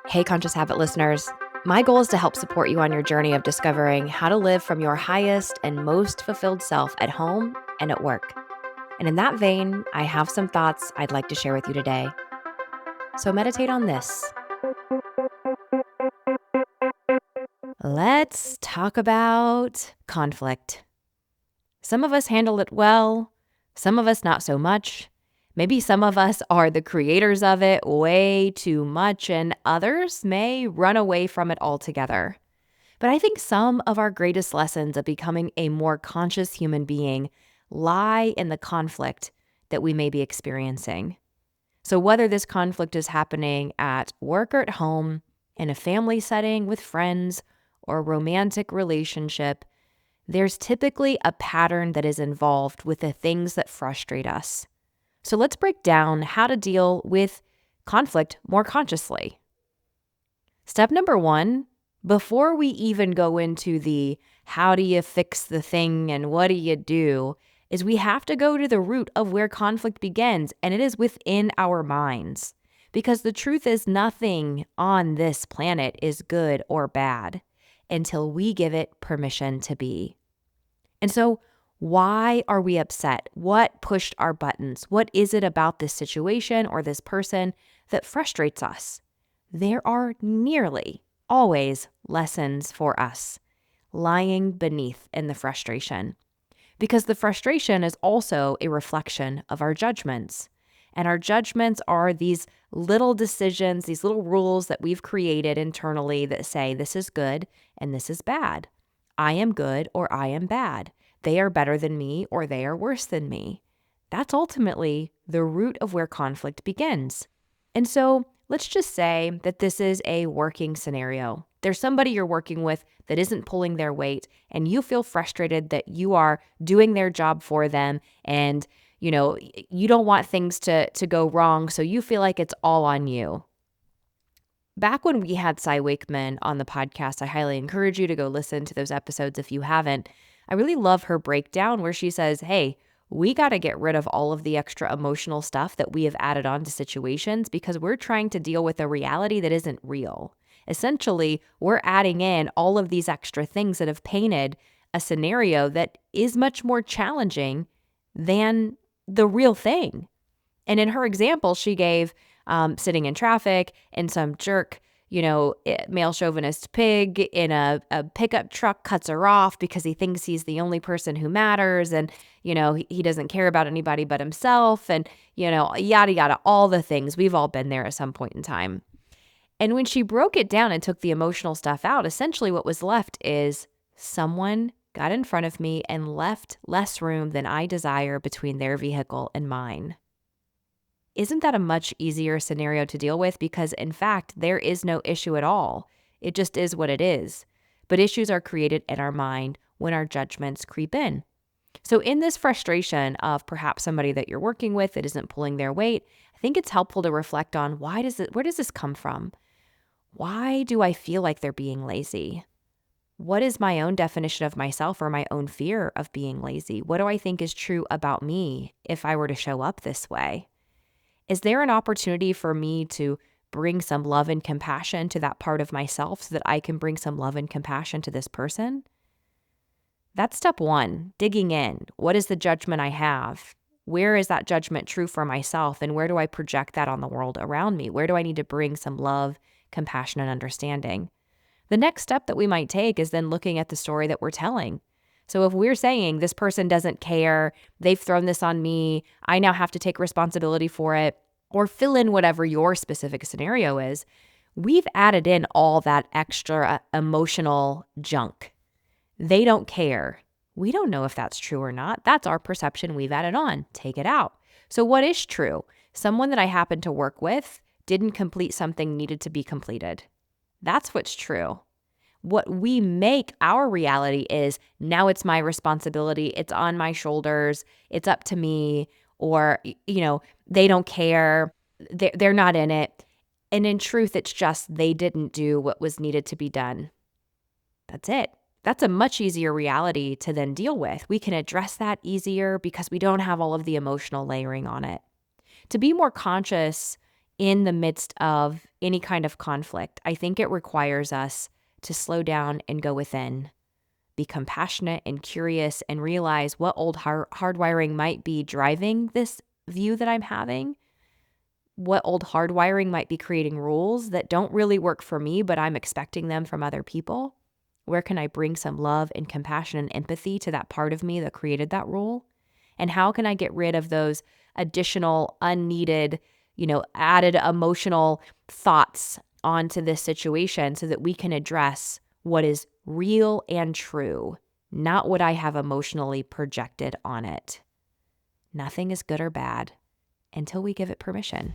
Hey, Conscious Habit listeners. My goal is to help support you on your journey of discovering how to live from your highest and most fulfilled self at home and at work. And in that vein, I have some thoughts I'd like to share with you today. So meditate on this. Let's talk about conflict. Some of us handle it well, some of us not so much. Maybe some of us are the creators of it way too much, and others may run away from it altogether. But I think some of our greatest lessons of becoming a more conscious human being lie in the conflict that we may be experiencing. So whether this conflict is happening at work or at home, in a family setting with friends, or a romantic relationship, there's typically a pattern that is involved with the things that frustrate us. So let's break down how to deal with conflict more consciously. Step number 1, before we even go into the how do you fix the thing and what do you do, is we have to go to the root of where conflict begins, and it is within our minds. Because the truth is nothing on this planet is good or bad until we give it permission to be. And so why are we upset? What pushed our buttons? What is it about this situation or this person that frustrates us? There are nearly always lessons for us lying beneath in the frustration. Because the frustration is also a reflection of our judgments. And our judgments are these little decisions, these little rules that we've created internally that say this is good and this is bad. I am good or I am bad. They are better than me or they are worse than me. That's ultimately the root of where conflict begins. And so let's just say that this is a working scenario. There's somebody you're working with that isn't pulling their weight, and you feel frustrated that you are doing their job for them, and you don't want things to go wrong, so you feel like it's all on you. Back when we had Wakeman on the podcast, I highly encourage you to go listen to those episodes if you haven't. I really love her breakdown where she says, hey, we got to get rid of all of the extra emotional stuff that we have added on to situations because we're trying to deal with a reality that isn't real. Essentially, we're adding in all of these extra things that have painted a scenario that is much more challenging than the real thing. And in her example, she gave sitting in traffic and some jerk, male chauvinist pig in a pickup truck cuts her off because he thinks he's the only person who matters. And, he doesn't care about anybody but himself and, yada, yada, all the things. We've all been there at some point in time. And when she broke it down and took the emotional stuff out, essentially what was left is someone got in front of me and left less room than I desire between their vehicle and mine. Isn't that a much easier scenario to deal with? Because in fact, there is no issue at all. It just is what it is. But issues are created in our mind when our judgments creep in. So in this frustration of perhaps somebody that you're working with that isn't pulling their weight, I think it's helpful to reflect on where does this come from? Why do I feel like they're being lazy? What is my own definition of myself or my own fear of being lazy? What do I think is true about me if I were to show up this way? Is there an opportunity for me to bring some love and compassion to that part of myself so that I can bring some love and compassion to this person? That's step 1, digging in. What is the judgment I have? Where is that judgment true for myself? And where do I project that on the world around me? Where do I need to bring some love, compassion, and understanding? The next step that we might take is then looking at the story that we're telling. So if we're saying this person doesn't care, they've thrown this on me, I now have to take responsibility for it, or fill in whatever your specific scenario is, we've added in all that extra emotional junk. They don't care. We don't know if that's true or not. That's our perception we've added on. Take it out. So what is true? Someone that I happen to work with didn't complete something needed to be completed. That's what's true. What we make our reality is now it's my responsibility. It's on my shoulders. It's up to me. Or, they don't care. They're not in it. And in truth, it's just they didn't do what was needed to be done. That's it. That's a much easier reality to then deal with. We can address that easier because we don't have all of the emotional layering on it. To be more conscious in the midst of any kind of conflict, I think it requires us to slow down and go within, be compassionate and curious, and realize what old hardwiring might be driving this view that I'm having. What old hardwiring might be creating rules that don't really work for me, but I'm expecting them from other people. Where can I bring some love and compassion and empathy to that part of me that created that rule? And how can I get rid of those additional, unneeded, added emotional thoughts onto this situation so that we can address what is real and true, not what I have emotionally projected on it. Nothing is good or bad until we give it permission.